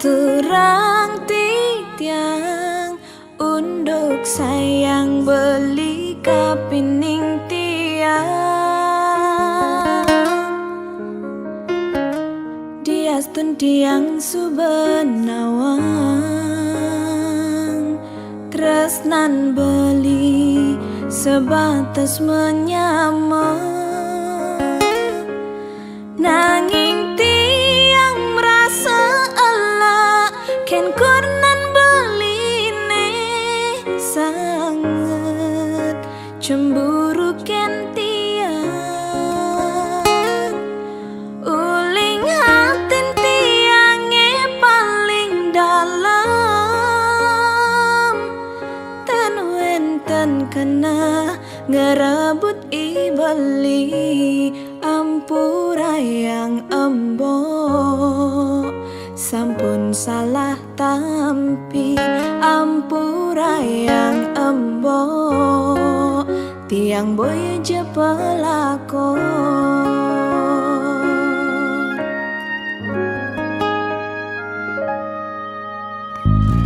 Turang titiang unduk sayang beli kapining tiang diastun tiang subenawang tresnan beli sebatas menyamar nanging tiang merasa Allah ken kurnan beline sangat cemburu ken tiang uling hatin tiange paling dalam tan wenten kena ngerebut ibeli ampura yang embo sampun salah tampi ampura yang embo tiang boy je pelakon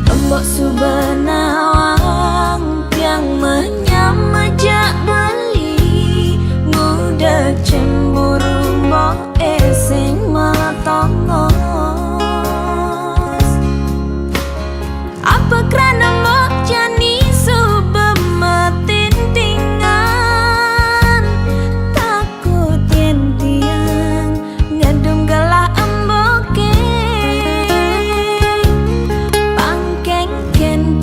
embok subenawang tiang menyamajak beli muda cemburu mbok esing metongos apa kerana mbok jani subemetin tingan takut yen tiang ngedum gelah emboke pangkeng ken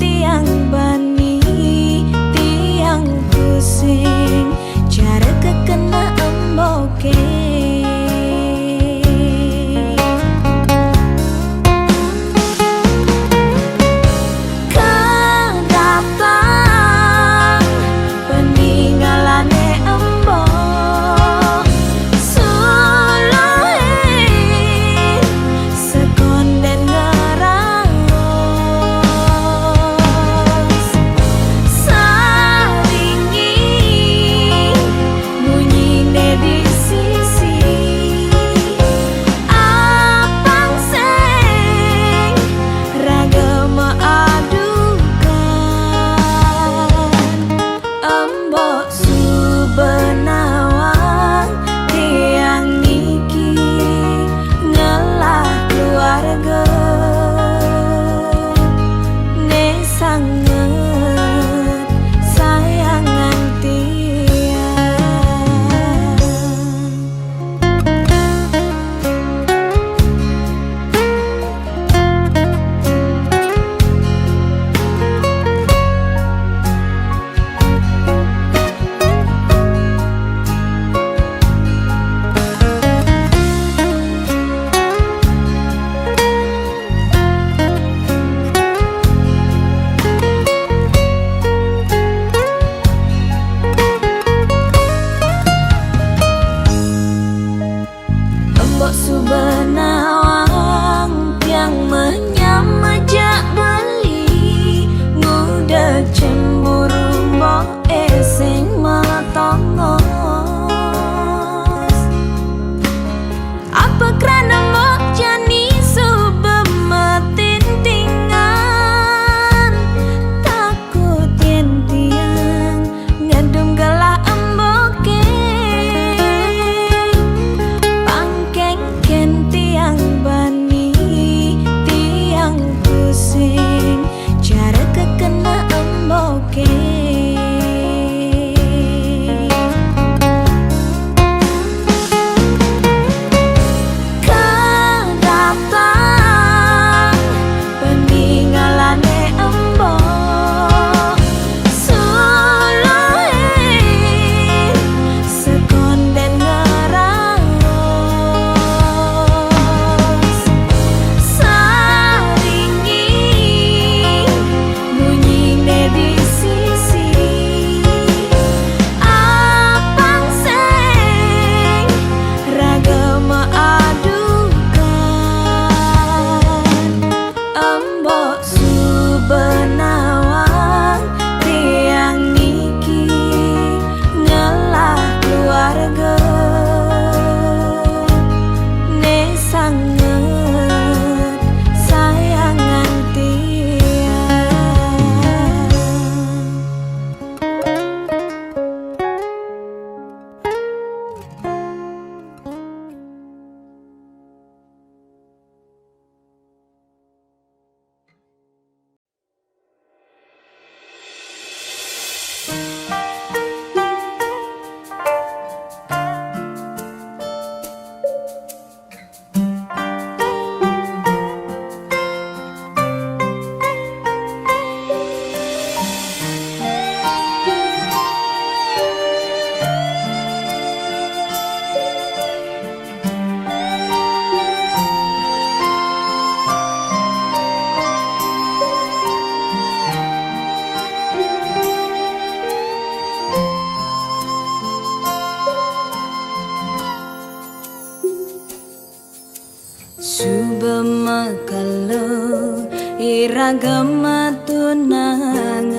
iragama tunangan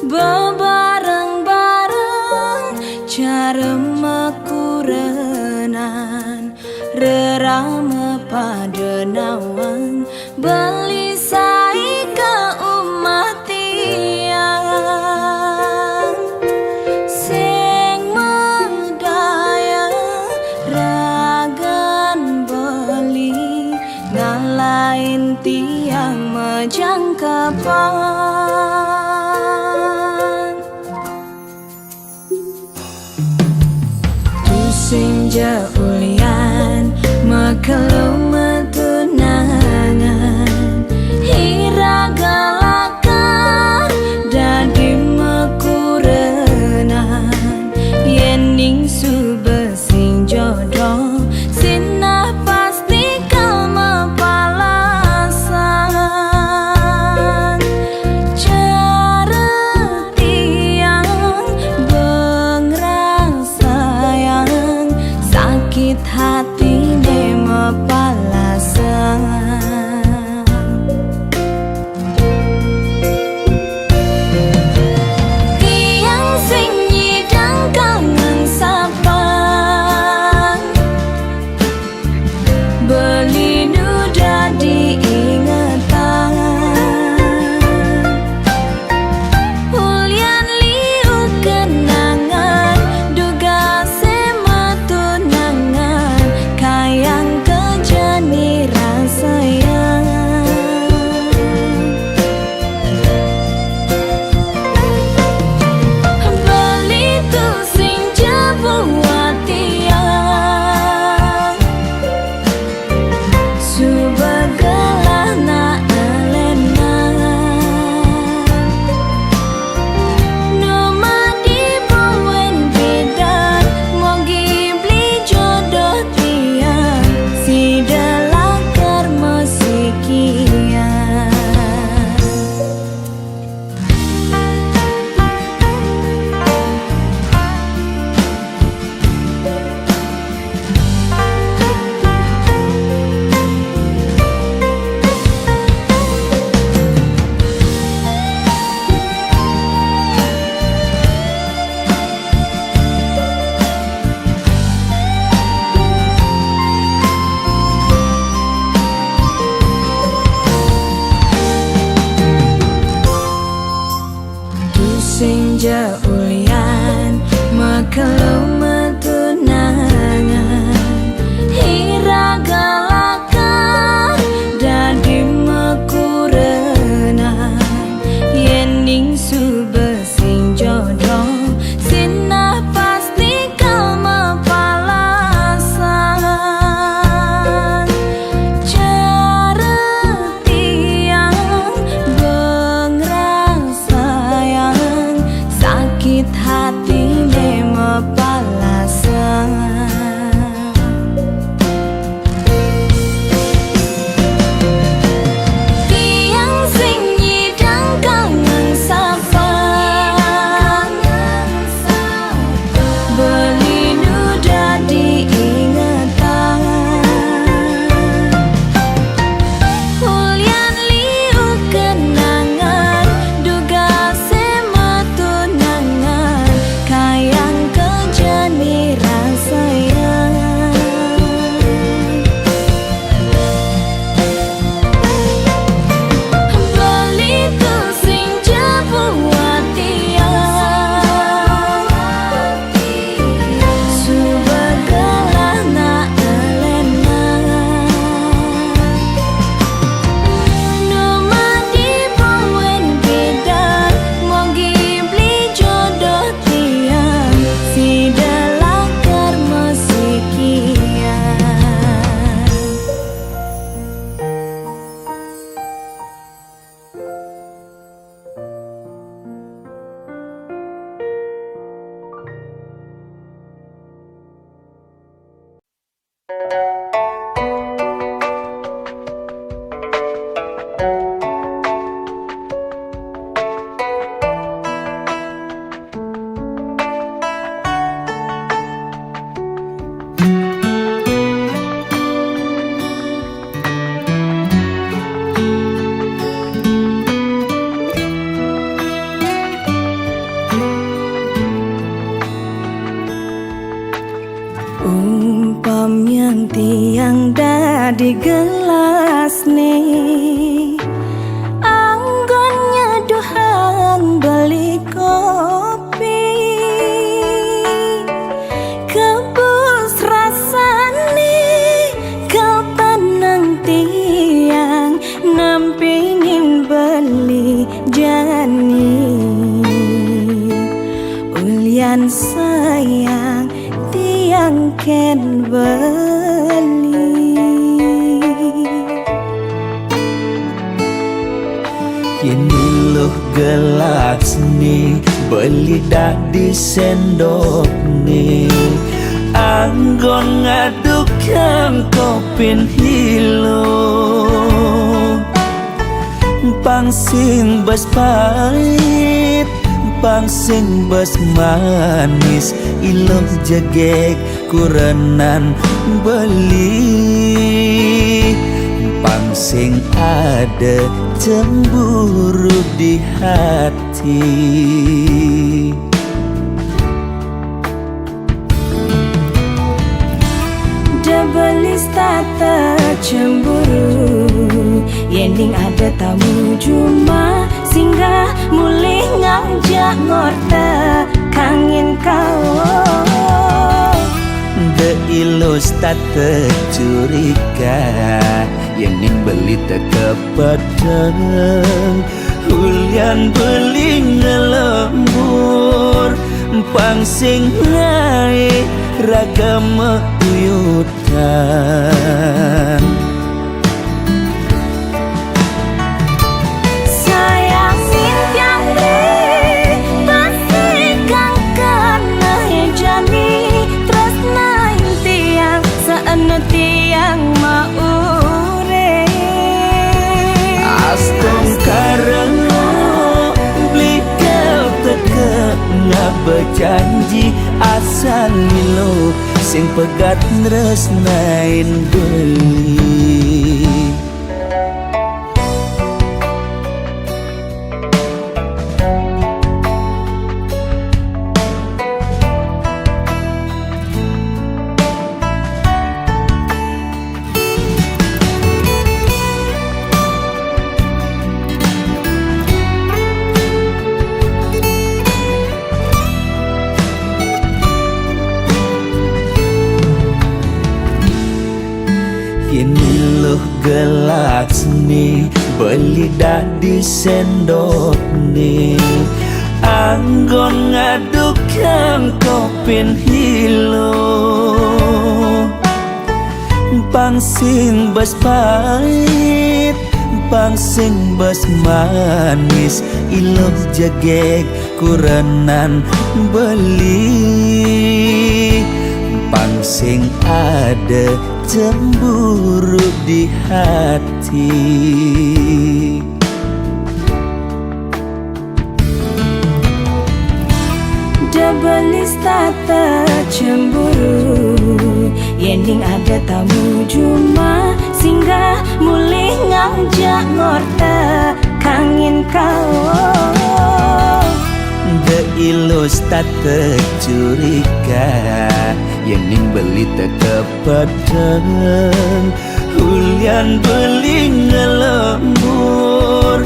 bebareng-bareng cara makurenan rerama pada nawang beli sai ke umat tiang sing medaya ragan beli ngalain tiang majangkapan tusing jaulian makelum tunangan hiragalakan dadi makurenan yening subesing jodoh sinah pasti kau mapalasan cara tiang bengrang sayang sakit hati ne mapalasan tiang sing nyidang kangen sapang beli nuda diingatan ulian liu kenangan duga sema tunangan kayang kejani rasayang beli tu sing jabuat tiang subagalah na alena numa di buen bidan mogi beli jodoh tiang si dalakar musikian tusing jaulian makelum tunangan hiragalakan dadi makurenan yening subesing jodoh sinah pasti kau mapalasan cara tiang bengrang sayang sakit hati ne mapalasan di gelas nih, anggon nyeduhang beli kopi, kebus rasane kau tenang tiang nampingin beli jani. Ulian sayang tiang ken beli. Ini loh gelas nih, beli dah di sendok nih, anggon ngadukkan kopin hilo, pangsing bas pahit, pangsing bas manis, iloh jegek kurenan beli, pangsing ada cemburu di hati. Debelis tata cemburu, yening ada tamu cuma singgah mulih ngajak ngorta kangin kau. De ilus tata curiga, yening beli teka padang, hulian beli ngelembur, pangsing naik ragam uyutan. Sayang simpiang deh, pasti kang kena jani, terus naik tiang saana tiang maure. Astung karena beli kau teka ngak berjanji asal lilo sing pegat nresnain beli. Ini loh gelas nih, beli dah di sendok nih, anggon ngadukkan kopin hilo, pangsing bas pahit, pangsing bas manis, iloh jegek kurenan beli, pangsing ada cemburu di hati. Debelis tata cemburu, yening ada tamu cuma singgah mulih ngajak ngorta kangin kau. De ilus tata curiga, yening beli teka padang, hulian beli ngelembur,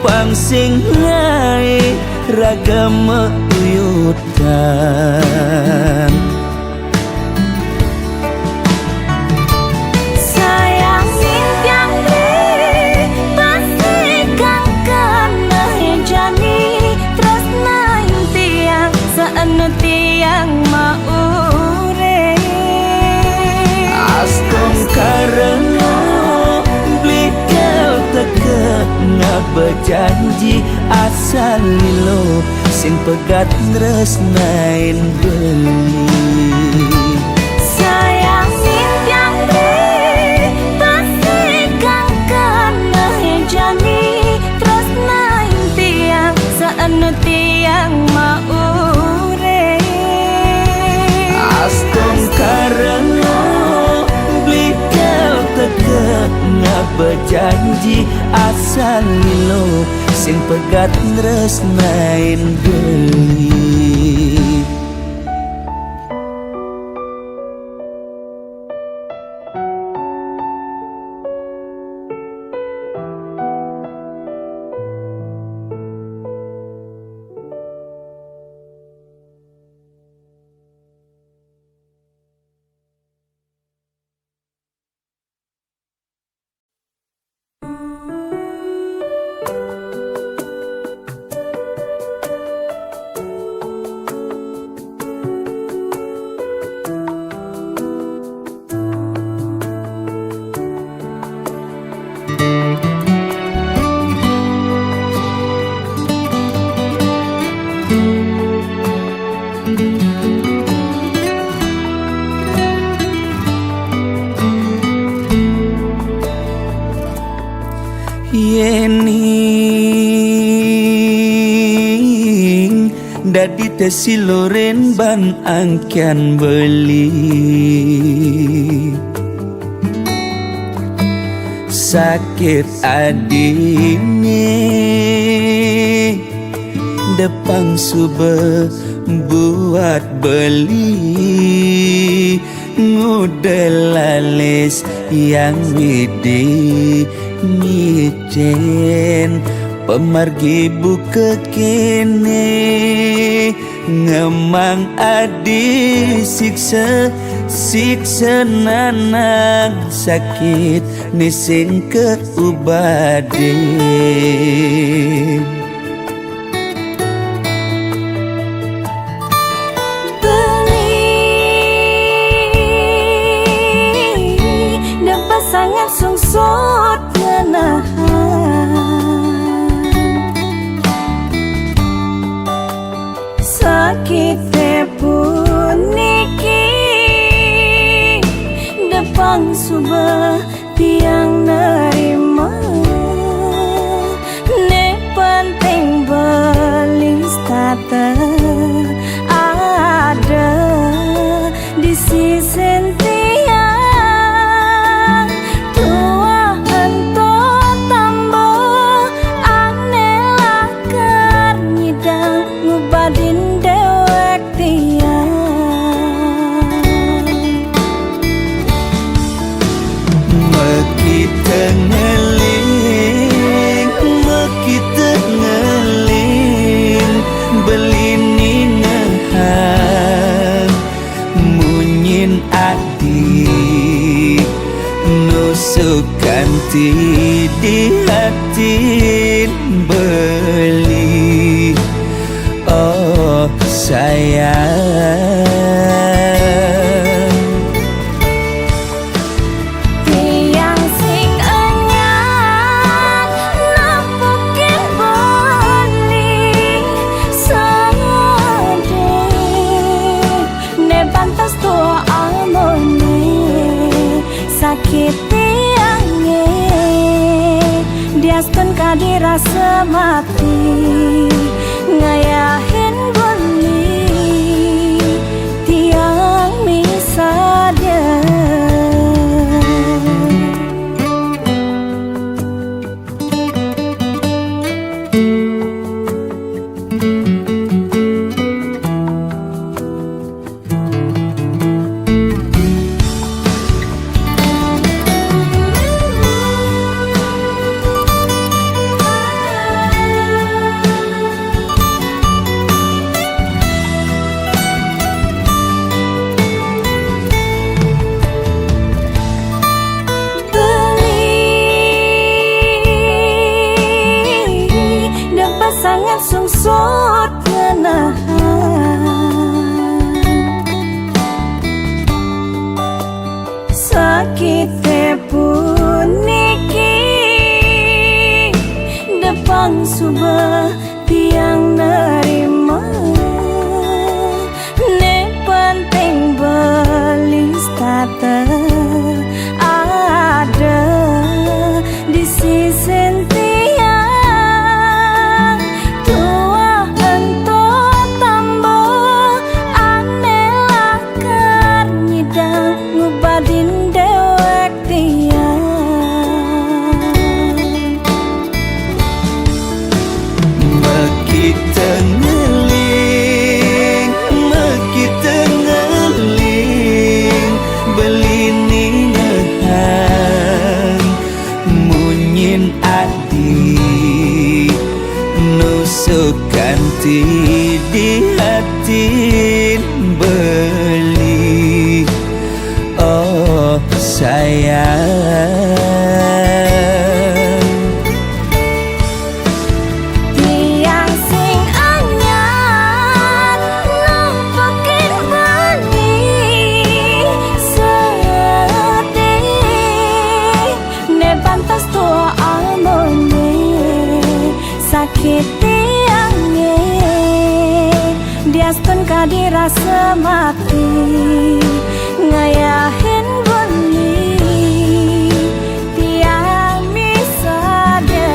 pangsing naik ragam uyutan. Sayang simpiang deh, pasti kang kena jani, terus naik tiang saana tiang maure. Astung karena beli kau teka ngak berjanji asal lilo sing pegat nresnain beli. Sayang simpiang deh, pasti kang kena jani, terus naik tiang saana tiang maure. Astung karena beli kau teka ngak berjanji asal lilo sing pegat nresnain beli. jadi tesiloren ban angkian beli sakit adini depan sube buat beli ngudelalis yang widi micen pemargi buka kene ngemang adi siksa nanang sakit nising ke ubade sangat sungsut ngenahan sakit pun niki depan subah tiang nerima ne penting belis tata ada di sisi ganti di hati beli oh sayang tiang sing enyang nampukin beli sade ne pantas tua amone sakit Diaston kadi rasa mati ngayahin beli tiang misalnya sangat sungsut ngenahan sakit pun niki depan subah tiang nerima ne penting belis tata ada di sisi ganti di hati beli oh sayang tiang sing anyar nampukin beli sedih ne pantas tua amone sakit Diaston kadi rasa mati ngayahin beli tiang misalnya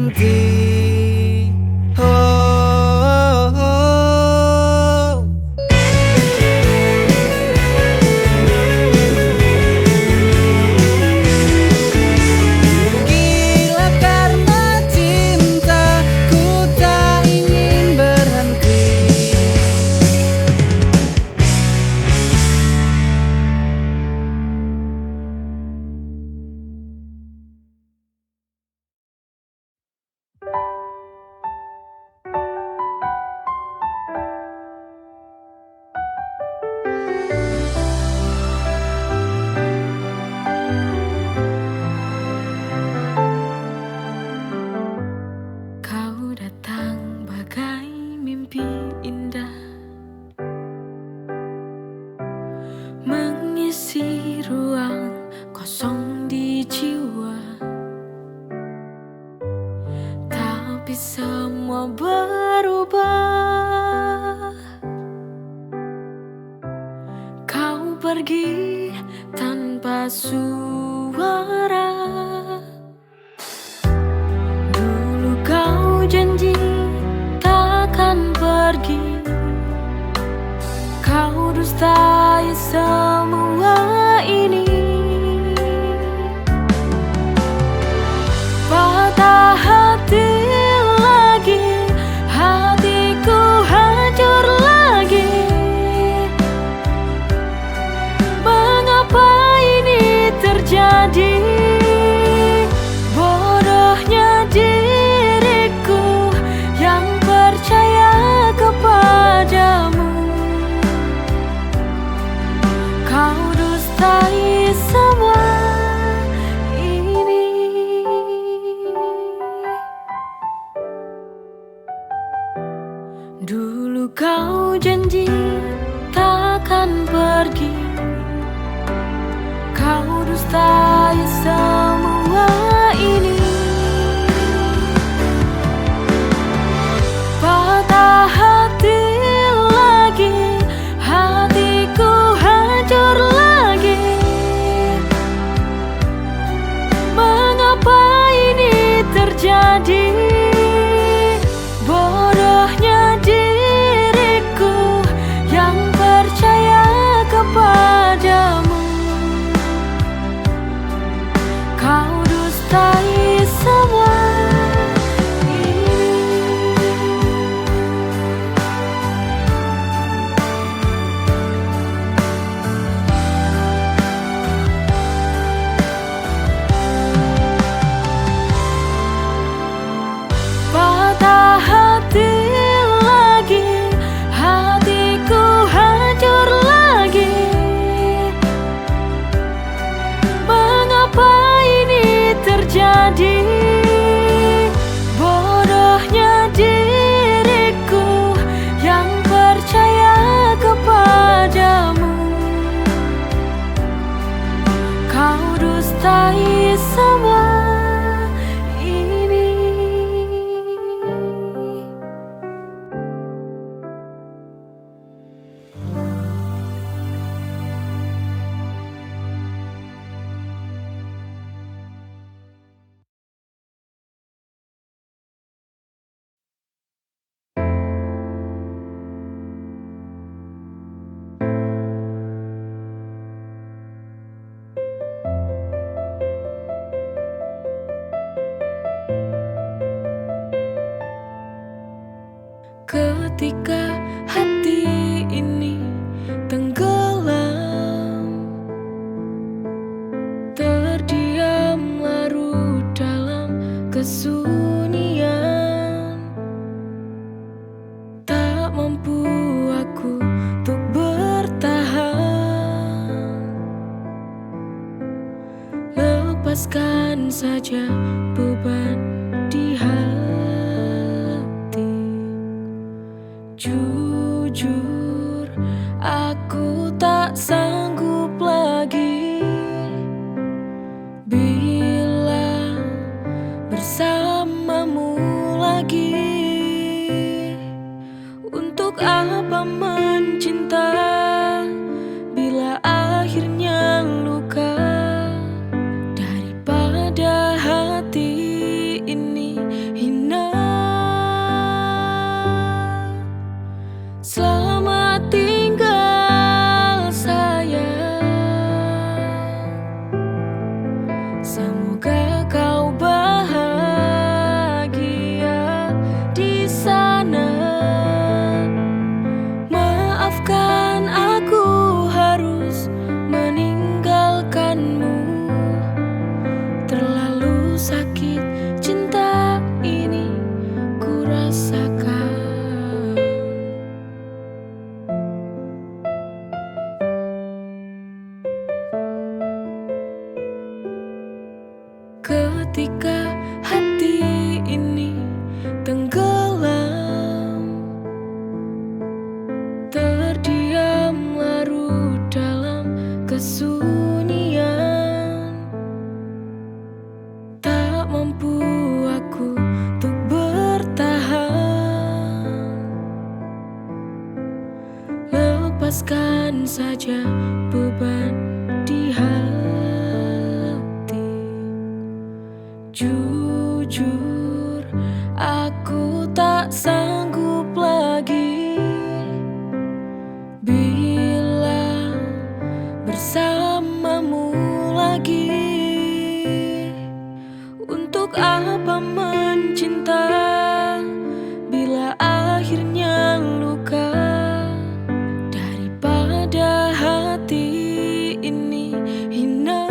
berhenti. Oh, oh, oh. Gila karena cinta, ku tak ingin berhenti. Kau datang bagai mimpi indah, mengisi ruang kosong di jiwa. Tapi semua berubah. Kau pergi tanpa suara. Dulu kau janji takkan pergi. Kau dustai semua ini. Patah hati lagi, hatiku hancur lagi. Mengapa ini terjadi? Bodohnya diriku yang percaya kepadamu. Kau dustai semua ini. Dulu kau janji takkan pergi. Kau dustai semua ini. Patah hati lagi, hatiku hancur lagi. Mengapa ini terjadi? Bodohnya diriku yang percaya kepadamu. Kau dustai semua ini. Patah hati lagi, hatiku hancur lagi. Mengapa ini terjadi? Bodohnya diriku yang percaya kepadamu. Kau dustai semua ini. Ketika hati ini tenggelam, terdiam larut dalam kesunyian. Tak mampu aku untuk bertahan. Lepaskan saja beban di hati. Jujur, aku tak sanggup lagi bila bersamamu lagi. Untuk apa mencinta bila akhirnya luka? Daripada hati Ketika hati ini tenggelam, terdiam larut dalam kesunyian. Tak mampu aku untuk bertahan. Lepaskan saja beban di hati. Jujur, aku tak sanggup lagi bila bersamamu lagi. Untuk apa mencinta bila akhirnya luka? Daripada hati ini hina.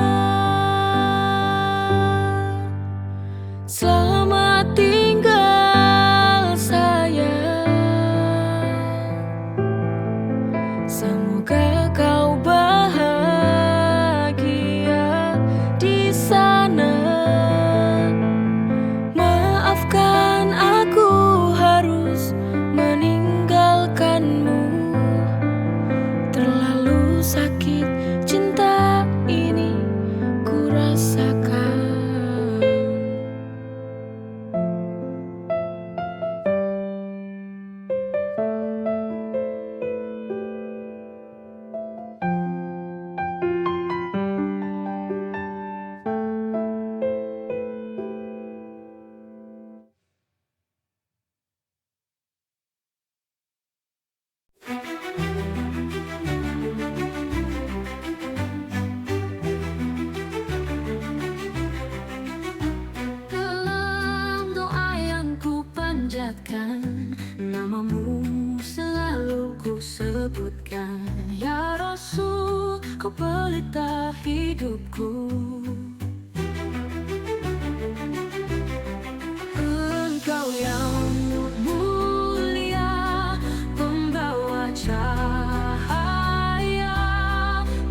Selamat tinggal sayang, semoga kau bahagia di sana. Maafkan aku harus meninggalkanmu. Terlalu sakit cinta ini ku rasakan. Dalam doa yang ku panjatkan, namamu selalu ku sebutkan. Ya Rasul, kau pelita hidupku. Engkau yang mulia, pembawa cahaya.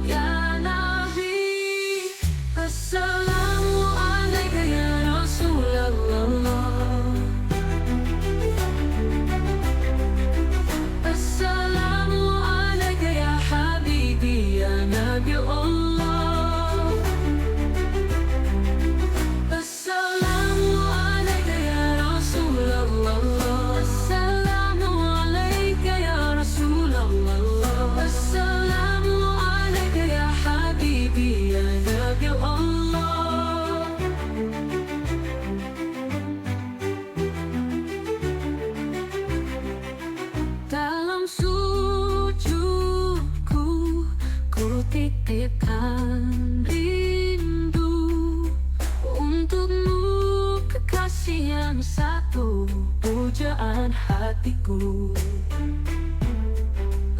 Ya Nabi, assalamu alaika ya Rasulullah. Assalamu alaika ya Habibi ya Nabi Allah. Assalamu alaika ya Rasulullah. Assalamu alaika ya Rasulullah. Assalamu alaika ya Habibi ya Nabi Allah. Dalam sujudku ku titipkan rindu untukmu, kekasih yang satu, pujaan hatiku.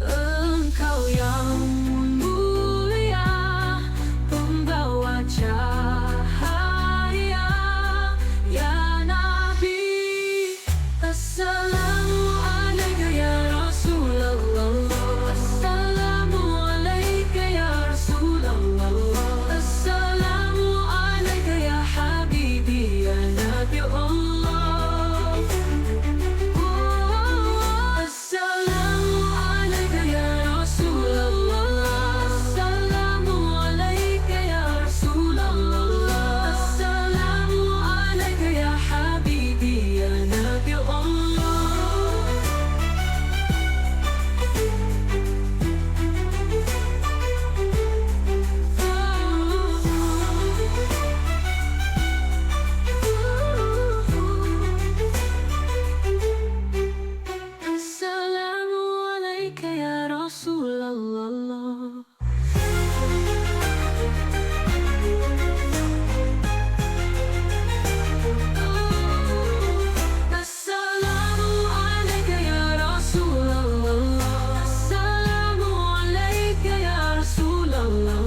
Engkau yang mulia, pembawa cahaya. Ya Nabi, assalamu alaika ya Rasulullah. Assalamu alaika ya Rasulullah. Assalamu alaika ya Habibi ya Nabi Allah. Assalamu alaika ya Rasulullah. Assalamu alaika ya Rasulullah. Assalamu alaika ya Habibi ya Nabi Allah. Assalamu alaika ya Rasulullah. Assalamu alaika ya Rasulullah. Assalamu alaika ya Rasulullah.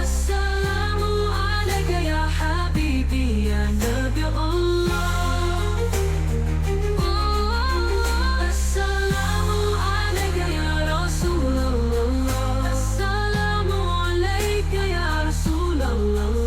Assalamu alaika ya Habibi ya Nabi Allah. Assalamu alaika ya Rasulullah. Assalamu alaika ya Rasulullah.